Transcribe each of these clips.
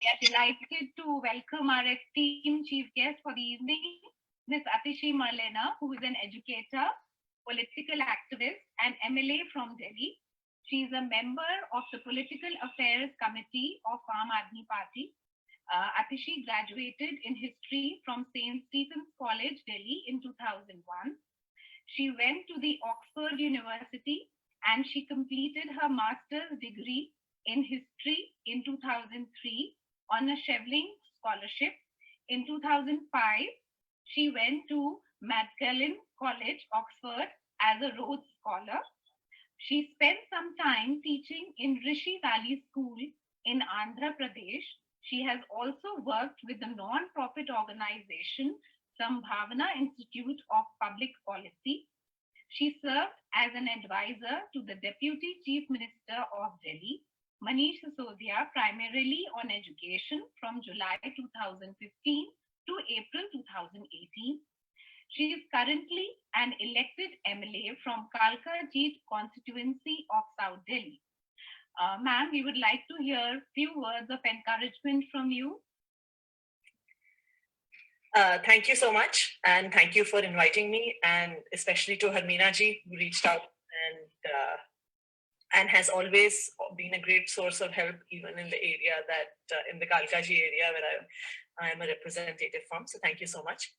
We are delighted to welcome our esteemed chief guest for the evening, Ms. Atishi Marlena, who is an educator, political activist, and MLA from Delhi. She is a member of the Political Affairs Committee of Aam Aadmi Party. Atishi graduated in history from St. Stephen's College, Delhi in 2001. She went to the Oxford University and she completed her master's degree in history in 2003 on a Shevling scholarship. In 2005, she went to Magdalen College, Oxford, as a Rhodes Scholar. She spent some time teaching in Rishi Valley School in Andhra Pradesh. She has also worked with the non-profit organization Sambhavana Institute of Public Policy. She served as an advisor to the Deputy Chief Minister of Delhi, Manish Sisodia, primarily on education from July 2015 to April 2018. She is currently an elected MLA from Kalka Jeet constituency of South Delhi. Ma'am, we would like to hear a few words of encouragement from you. Thank you so much, and thank you for inviting me, and especially to Harmeena ji, who reached out and has always been a great source of help, even in the area that in the Kalkaji area where I am a representative from. So thank you so much.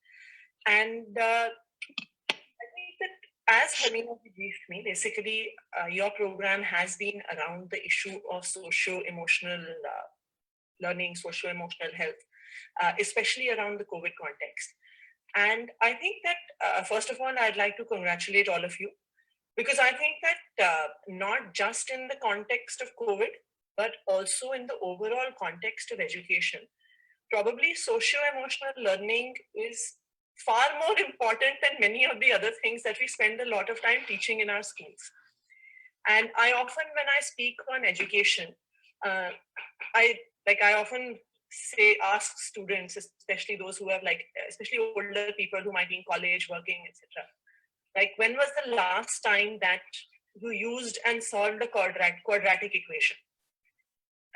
And I think that as Harmeena ji briefed me, basically your program has been around the issue of socio-emotional learning, socio-emotional health, especially around the COVID context. And I think that, first of all, I'd like to congratulate all of you, because I think that not just in the context of COVID, but also in the overall context of education, probably socio-emotional learning is far more important than many of the other things that we spend a lot of time teaching in our schools. And I often, when I speak on education, I often ask students, especially those who have especially older people who might be in college, working, etc. Like, when was the last time that you used and solved a quadratic equation?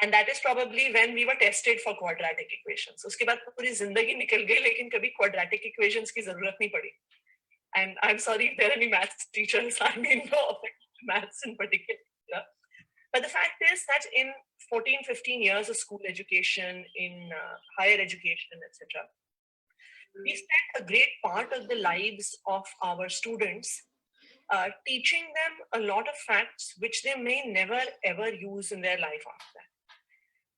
And that is probably when we were tested for quadratic equations. Uske baad puri zindagi nikal gayi, lekin kabhi quadratic equations ki zarurat nahi padi. And I'm sorry if there are any maths teachers, I mean no maths in particular. But the fact is that in 14, 15 years of school education, in higher education, etc., we spent a great part of the lives of our students teaching them a lot of facts which they may never ever use in their life after that.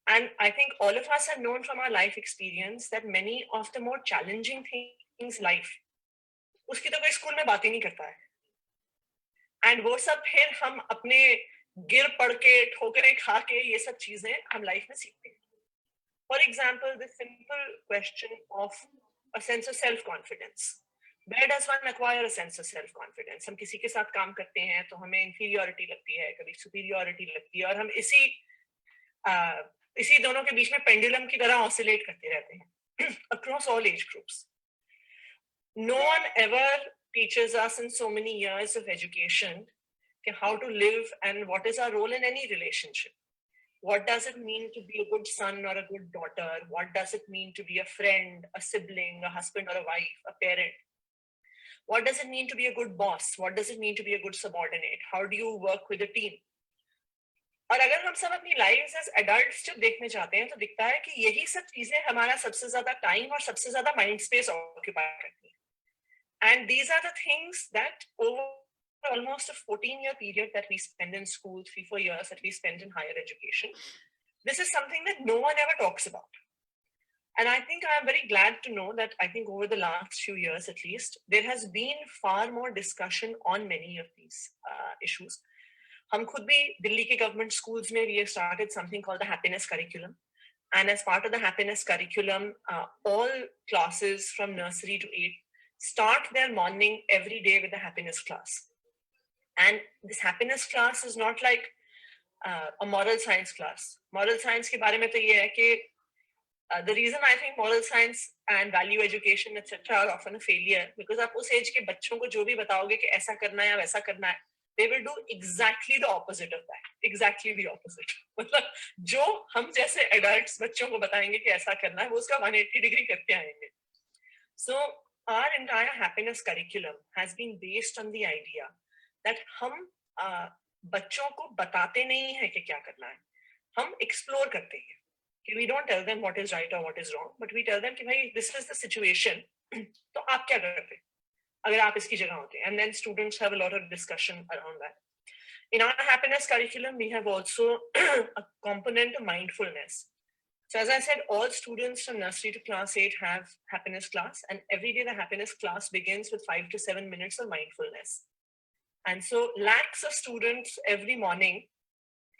And I think all of us have known from our life experience that many of the more challenging things life, uski to koi school mein baat hi nahi karta hai. And वो सब फिर हम अपने गिर पड़ के ठोकरें खा के ये सब चीजें हम लाइफ में सीखते हैं. For example, the simple question of a sense of self-confidence. Where does one acquire a sense of self-confidence? हम किसी के साथ काम करते हैं तो हमें inferiority लगती है, कभी superiority लगती है, और हम इसी दोनों के बीच में pendulum की तरह oscillate करते रहते हैं across all age groups. No one ever teaches us in so many years of education how to live and what is our role in any relationship. What does it mean to be a good son or a good daughter? What does it mean to be a friend, a sibling, a husband or a wife, a parent? What does it mean to be a good boss? What does it mean to be a good subordinate? How do you work with a team? और अगर हम सब अपनी lives as adults जब देखने जाते हैं तो दिखता है कि यही सब चीजें हमारा सबसे ज्यादा टाइम और सबसे ज्यादा माइंड स्पेस ऑक्यूपाई करती हैं. And these are the things that over almost a 14-year period that we spend in school, 3-4 years that we spend in higher education, this is something that no one ever talks about. And I think I'm very glad to know that I think over the last few years at least, there has been far more discussion on many of these issues. हम खुद भी दिल्ली के government schools में we have started something called the happiness curriculum. And as part of the happiness curriculum, all classes from nursery to 8 start their morning every day with a happiness class. And this happiness class is not like a moral science class. Moral science के बारे में तो ये है कि the reason I think moral science and value education etc. are often a failure because आप उस age के बच्चों को जो भी बताओगे कि ऐसा करना है या वैसा करना है, they will do exactly the opposite of that. Exactly the opposite. मतलब जो हम जैसे एडल्ट्स बच्चों को बताएंगे कि ऐसा करना है, वो उसका 180 डिग्री करके आएंगे. So our entire happiness curriculum has been based on the idea that हम बच्चों को बताते नहीं है कि क्या करना है, हम एक्सप्लोर करते हैं. कि we don't tell them what is right or what is wrong, but we tell them कि भाई this is the situation, तो आप क्या करते अगर आप इसकी जगह होते. And then students have a lot of discussion around that. In our happiness curriculum, we have also a component of mindfulness. So as I said, all students from nursery to class 8 have happiness class, and every day the happiness class begins with 5 to 7 minutes of mindfulness. And so lakhs of students every morning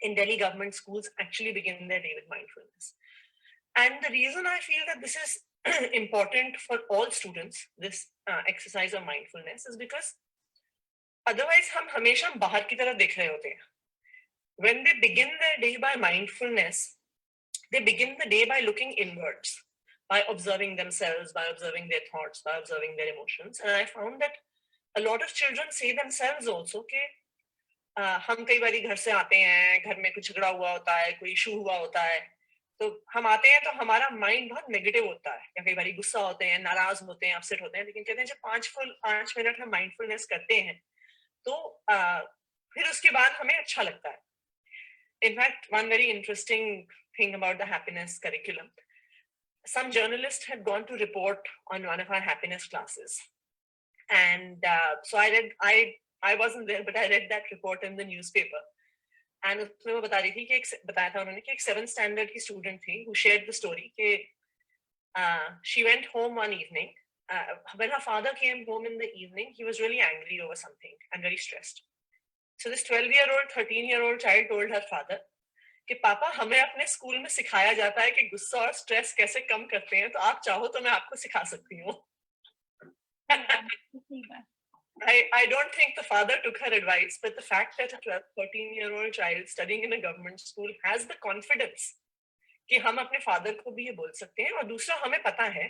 in Delhi government schools actually begin their day with mindfulness. And the reason I feel that this is important for all students, this exercise of mindfulness, is because otherwise हम हमेशा बाहर की तरफ देख रहे होते हैं. When they begin their day by mindfulness, they begin the day by looking inwards, by observing themselves, by observing their thoughts, by observing their emotions. And I found that a lot of children say themselves also कि हम कई बारी घर से आते हैं, घर में कुछ झगड़ा हुआ होता है, कोई इशू हुआ होता है, तो हम आते हैं तो हमारा माइंड बहुत नेगेटिव होता है, या कई बारी गुस्सा होते हैं, नाराज होते हैं, अपसेट होते हैं. लेकिन कहते हैं जब 5 मिनट हम माइंडफुलनेस करते हैं तो फिर उसके बाद हमें अच्छा लगता है. In fact, one very interesting thing about the happiness curriculum, some journalist had gone to report on one of our happiness classes. And so I wasn't there, but I read that report in the newspaper. And उसमें वो बता रही थी कि बताया था उन्होंने कि एक 7th standard की student थी who shared the story कि she went home one evening. When her father came home in the evening, he was really angry over something and very stressed. So this 12-year-old, 13-year-old child told her father कि पापा हमें अपने school में सिखाया जाता है कि गुस्सा और स्ट्रेस कैसे कम करते हैं, तो आप चाहो तो मैं आपको सिखा सकती हूँ. I don't think the father took her advice, but the fact that a 13-year-old child studying in a government school has the confidence कि हम अपने father को भी ये बोल सकते हैं, और दूसरा हमें पता है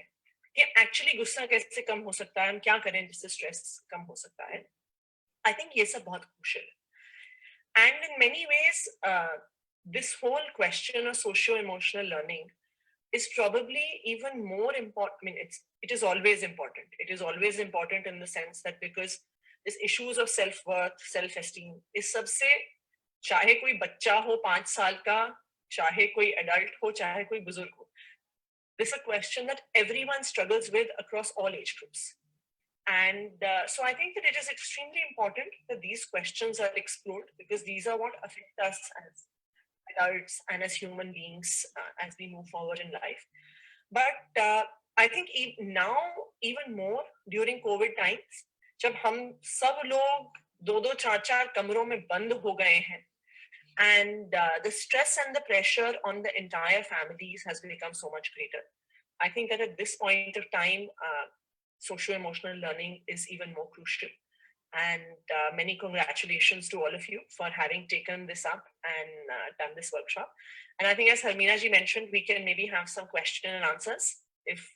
कि actually गुस्सा कैसे कम हो सकता है, हम क्या करें जिससे stress कम हो सकता है. I think ये सब बहुत crucial है. And in many ways, this whole question of socio-emotional learning is probably even more important. I mean, it is always important. It is always important in the sense that because these issues of self-worth, self-esteem is सबसे, चाहे कोई बच्चा हो 5 साल का, चाहे कोई adult हो, चाहे कोई बुजुर्ग हो, this is a question that everyone struggles with across all age groups. And so I think that it is extremely important that these questions are explored, because these are what affect us as adults and as human beings as we move forward in life. But I think now even more during COVID times, जब हम सब लोग 2-4 कमरों में बंद हो गए हैं, and the stress and the pressure on the entire families has become so much greater. I think that at this point of time, socio-emotional learning is even more crucial. And many congratulations to all of you for having taken this up and done this workshop. And I think as Harmeena ji mentioned, we can maybe have some question and answers if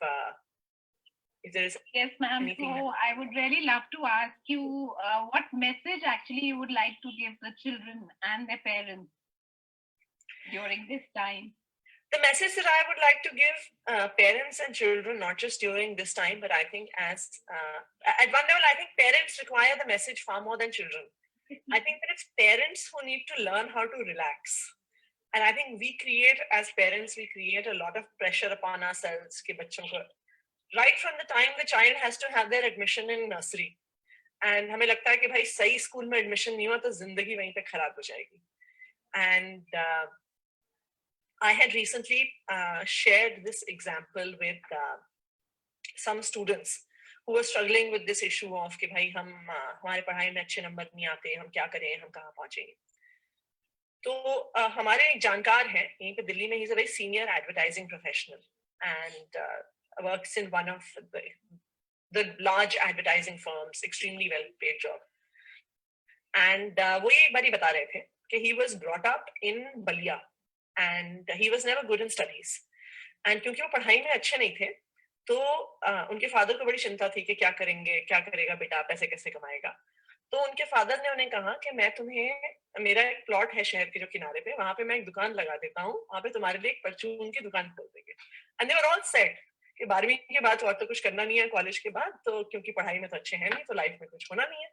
there is. Yes, ma'am. So I would really love to ask you what message actually you would like to give the children and their parents during this time. The message that I would like to give parents and children, not just during this time, but I think as at one level, I think parents require the message far more than children. I think that it's parents who need to learn how to relax. And I think we create, as parents, we create a lot of pressure upon ourselves कि बच्चों को, right from the time the child has to have their admission in nursery. And हमें लगता है कि भाई सही school में admission नहीं हुआ तो जिंदगी वहीं पे खराब हो जाएगी. And I had recently shared this example with some students who were struggling with this issue of कि भाई हम हमारे पढ़ाई में अच्छे नंबर नहीं आते, हम क्या करें, हम कहाँ पहुँचेंगे. तो हमारे एक जानकार हैं यहीं पे दिल्ली में, he's a very senior advertising professional and works in one of the large advertising firms, extremely well paid job. And वो ये एक बारी बता रहे थे कि he was brought up in Balia and he was never good in studies. And क्योंकि वो पढ़ाई में अच्छे नहीं थे, तो उनके फादर को बड़ी चिंता थी कि क्या करेंगे, क्या करेगा बेटा, पैसे कैसे कमाएगा. तो उनके फादर ने उन्हें कहा कि मैं तुम्हें, मेरा एक प्लॉट है शहर के जो किनारे पे, वहां पे मैं एक दुकान लगा देता हूँ, वहां पे तुम्हारे लिए एक परचून की दुकान खोल देंगे। And they were all set कि 12वीं के बाद और तो कुछ करना नहीं है कॉलेज के बाद, तो क्योंकि पढ़ाई में तो अच्छे हैं नहीं, तो लाइफ में कुछ होना नहीं है।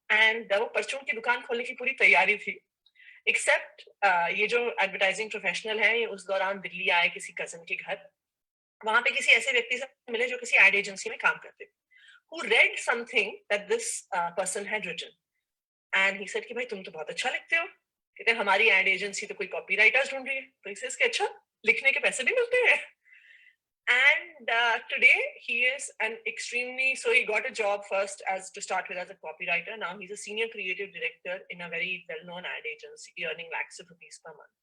एंड वो परचून की दुकान खोलने की पूरी तैयारी थी, एक्सेप्ट ये जो एडवर्टाइजिंग प्रोफेशनल है, ये उस दौरान दिल्ली आए किसी कजन के घर, वहां पे किसी ऐसे व्यक्ति से मिले जो किसी एड एजेंसी में काम करते, who read something that this person had written, and he said कि भाई तुम तो बहुत अच्छा लिखते हो। कहते हमारी एड एजेंसी तो कोई कॉपीराइटर्स ढूंढ रही है। तो he says कि अच्छा, लिखने के पैसे भी मिलते हैं। And today he is an extremely, so he got a job first as to start with as a copywriter. Now he's a senior creative director in a very well-known ad agency, earning lakhs of rupees per month.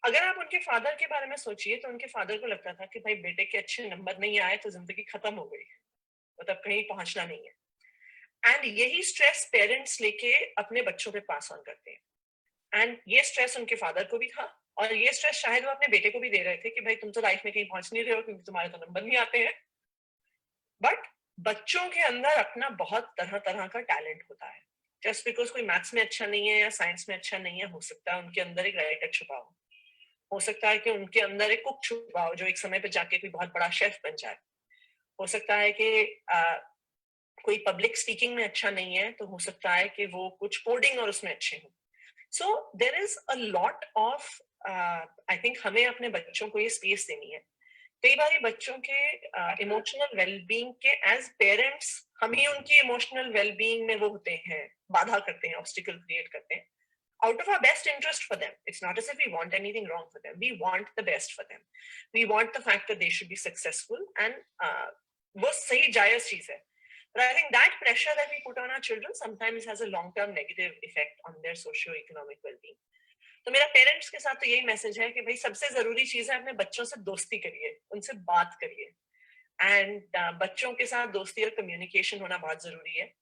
अगर आप उनके father के बारे में सोचिए, तो उनके father को लगता था कि भाई बेटे के अच्छे नंबर नहीं आए तो जिंदगी खत्म हो गई, मतलब कहीं पहुंचना नहीं है। एंड यही स्ट्रेस पेरेंट्स लेके अपने बच्चों पे पास ऑन करते हैं। एंड ये स्ट्रेस उनके फादर को भी था, और ये स्ट्रेस शायद वो अपने बेटे को भी दे रहे थे कि भाई तुम तो लाइफ में कहीं पहुंच नहीं रहे हो क्योंकि तुम्हारे तो नंबर नहीं आते हैं। बट बच्चों के अंदर अपना बहुत तरह तरह का टैलेंट होता है। जस्ट बिकॉज कोई मैथ्स में अच्छा नहीं है या साइंस में अच्छा नहीं है, हो सकता है उनके अंदर एक राइटर छुपा हो सकता है कि उनके अंदर एक कुक छुपा हो जो एक समय पे जाके कोई बहुत बड़ा शेफ बन जाए, हो सकता है कि कोई पब्लिक स्पीकिंग में अच्छा नहीं है, तो हो सकता है कि वो कुछ कोडिंग और उसमें अच्छे हों। So there is a lot of, I think हमें अपने बच्चों को ये स्पेस देनी है। कई बार बच्चों के इमोशनल वेलबींग के एज पेरेंट्स हम ही उनकी इमोशनल वेलबींग में वो होते हैं, बाधा करते हैं, ऑब्स्टिकल क्रिएट करते हैं out of our best interest for them. It's not as if we want anything wrong for them. We want the best for them. We want the fact that they should be successful, and वो सही जायज चीज है। But I think that pressure that we put on our children sometimes has a long-term negative effect on their socio-economic well-being. तो मेरा parents के साथ तो यही मैसेज है कि भाई सबसे जरूरी चीज है अपने बच्चों से दोस्ती करिए, उनसे बात करिए, एंड बच्चों के साथ दोस्ती और कम्युनिकेशन होना बहुत जरूरी है।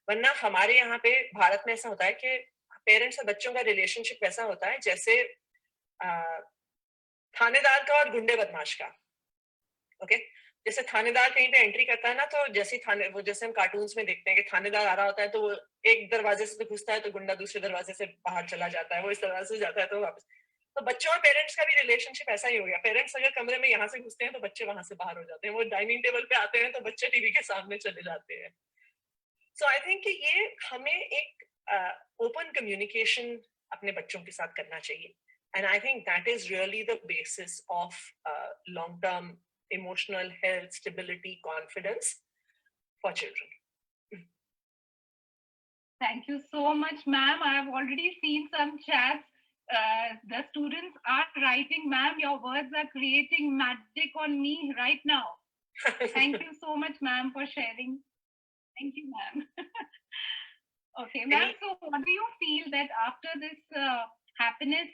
वरना हमारे यहाँ पे भारत में ऐसा होता है कि पेरेंट्स और बच्चों का रिलेशनशिप ऐसा होता है जैसे थानेदार का और गुंडे बदमाश का। ओके, जैसे थानेदार कहीं पे एंट्री करता है ना, तो जैसे थाने, वो जैसे हम कार्टून्स में देखते हैं कि थानेदार आ रहा होता है तो वो एक दरवाजे से तो घुसता है तो गुंडा दूसरे दरवाजे से बाहर चला जाता है, वो इस दरवाजे से जाता है तो वापस। तो बच्चों और पेरेंट्स का भी रिलेशनशिप ऐसा ही हो गया। पेरेंट्स अगर कमरे में यहाँ से घुसते हैं तो बच्चे वहां से बाहर हो जाते हैं, वो डाइनिंग टेबल पे आते हैं तो बच्चे टीवी के सामने चले जाते हैं। सो आई थिंक कि ये हमें एक ओपन कम्युनिकेशन अपने बच्चों के साथ करना चाहिए, and I think that is really the basis of long term emotional health, stability, confidence for children. Thank you so much, ma'am. I have already seen some chats. The students are writing, ma'am, your words are creating magic on me right now. Thank you so much, ma'am, for sharing. Thank you, ma'am. Okay, ma'am, so what do you feel that after this happiness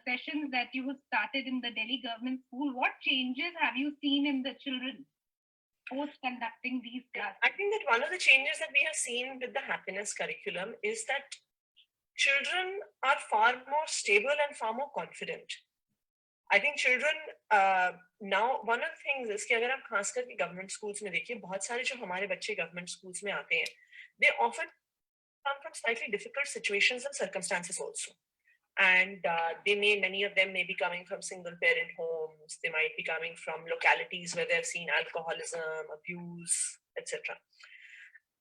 sessions that you started in the Delhi government school, what changes have you seen in the children post conducting these classes? I think that one of the changes that we have seen with the happiness curriculum is that children are far more stable and far more confident. I think children now, one of the things is कि अगर आप खास करके government schools में देखिए, बहुत सारे जो हमारे बच्चे गवर्नमेंट स्कूल्स में आते हैं, they often come from slightly difficult situations and circumstances also. And many of them may be coming from single parent homes, they might be coming from localities where they've seen alcoholism, abuse, etc.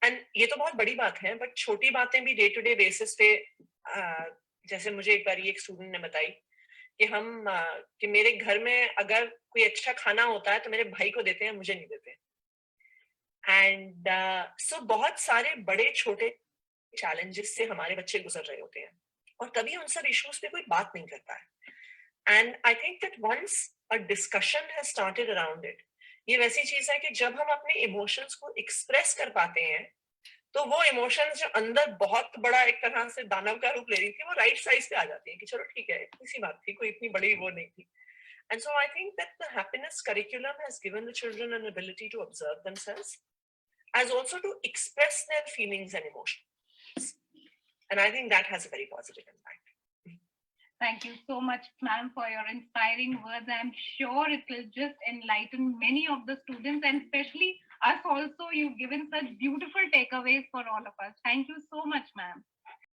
And ये तो बहुत बड़ी बात है, but छोटी बातें भी day to day basis पे, जैसे मुझे एक बार एक स्टूडेंट ने बताई कि कि मेरे घर में अगर कोई अच्छा खाना होता है तो मेरे भाई को देते हैं, मुझे नहीं देते। एंड सो बहुत सारे बड़े छोटे चैलेंजेस से हमारे बच्चे गुजर रहे होते हैं, और कभी उन सब इश्यूज पे कोई बात नहीं करता है। And I think that once a discussion has started around it, ये वैसी चीज है कि जब हम अपने इमोशंस को एक्सप्रेस कर पाते हैं, तो वो इमोशंस जो अंदर बहुत बड़ा एक तरह से दानव का रूप ले रही थी, वो राइट साइज पे आ जाती है कि चलो ठीक है, इतनी सी बात थी, कोई इतनी बड़ी वो नहीं थी। And so I think that the happiness curriculum has given the children an ability to observe themselves, as also to express their feelings and emotions. And I think that has a very positive impact. Thank you so much, ma'am, for your inspiring words. I'm sure it will just enlighten many of the students and especially us also. You've given such beautiful takeaways for all of us. Thank you so much, ma'am.